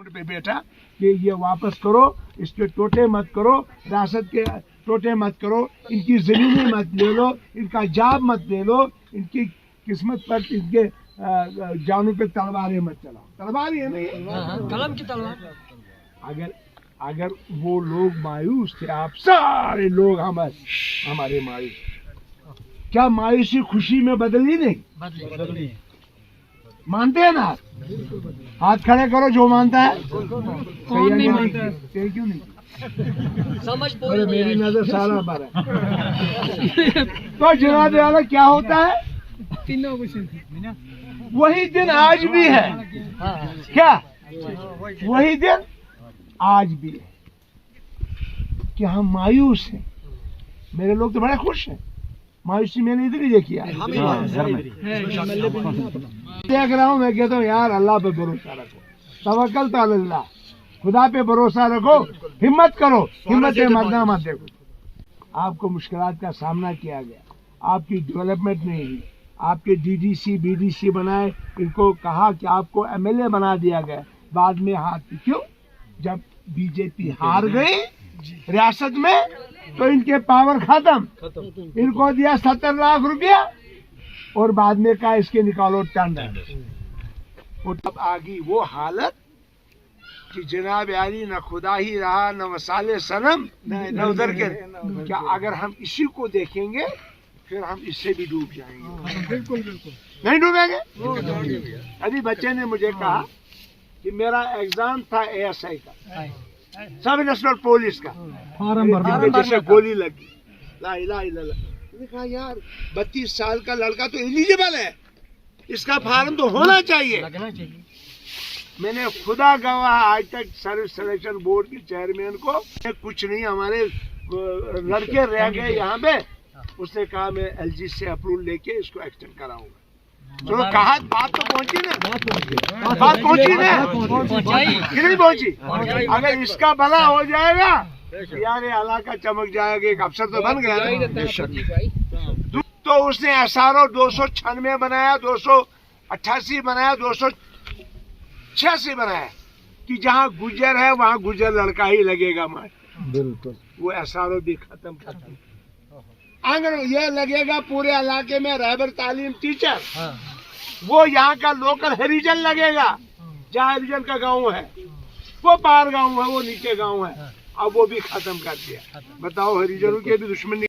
पे बेटा कि ये वापस करो, इसके टोटे मत करो, रासत के टोटे मत करो, इनकी जमीनें मत ले लो, इनका जाब मत ले लो, इनकी किस्मत पर इनके जानों पे तलवारें मत चलाओ। तलवार ये नहीं, कलम की तलवार। अगर वो लोग मायूस थे, आप सारे लोग हमारे मायूस, क्या मायूसी खुशी में बदली नहीं? बदली। मानते हैं ना? हाथ खड़े करो जो मानता है। कौन नहीं मानता है? क्यों नहीं? समझ अरे मेरी नजर सारा पर है। तो जनाब वाला क्या होता है? तीनों वही दिन आज भी है। क्या वही दिन आज भी है कि हम मायूस हैं। मेरे लोग तो बड़े खुश हैं। मायूसी मैंने इधर ही देखी है। देख रहा हूँ, मैं कहता हूँ यार अल्लाह पे भरोसा रखो, तवक्कल तो अल्लाह, खुदा पे भरोसा रखो, हिम्मत करो, हिम्मत से मरना मत देखो। आपको मुश्किलात का सामना किया गया, आपकी डेवलपमेंट नहीं हुई, आपके डीडीसी बीडीसी बनाए, इनको कहा कि आपको एमएलए बना दिया गया, बाद में हाथ क्यों? जब बीजेपी हार गई रियासत में तो इनके पावर खत्म, इनको दिया 70 लाख रुपया और बाद में कहा इसके निकालो टेंडर। और तब आ गई वो हालत कि जनाब यारी न खुदा ही रहा, न वसाले सनम, न उधर के। क्या अगर हम इसी को देखेंगे फिर हम इससे भी डूब जाएंगे। बिल्कुल नहीं डूबेंगे? अभी बच्चे ने मुझे कहा कि मेरा एग्जाम था एएसआई का, सब इंस्पेक्टर पुलिस का, फॉर्म भरना जैसे गोली लगी। ला इलाहा इल्लल्लाह। मैंने कहा यार 32 साल का लड़का तो एलिजिबल है, इसका फार्म तो होना चाहिए। मैंने खुदा गवाह आज तक सर्विस सिलेक्शन बोर्ड के चेयरमैन को कुछ नहीं, हमारे लड़के रह गए यहाँ पे, उसने कहा मैं एलजी से अप्रूवल लेके इसको एक्सटेंड कराऊंगा। चलो कहा, बात तो पहुंची ना, बात पहुंची ना, कि नहीं पहुंची? अगर इसका भला हो जाएगा यार अल्लाह का चमक जाएगा, एक अफसर तो बन गया। तो उसने एसआरओ 296 बनाया, 288 बनाया, 286 बनाया कि जहाँ गुजर है वहाँ गुजर लड़का ही लगेगा। मैं बिल्कुल वो एसआरओ भी खत्म। आंगन ये लगेगा पूरे इलाके में रहबर तालीम टीचर, वो यहाँ का लोकल हरिजन लगेगा, जहाँ हरिजन का गांव है, वो पार गांव है, वो नीचे गांव है, अब वो भी खत्म कर दिया। बताओ हरिजनों की भी दुश्मनी।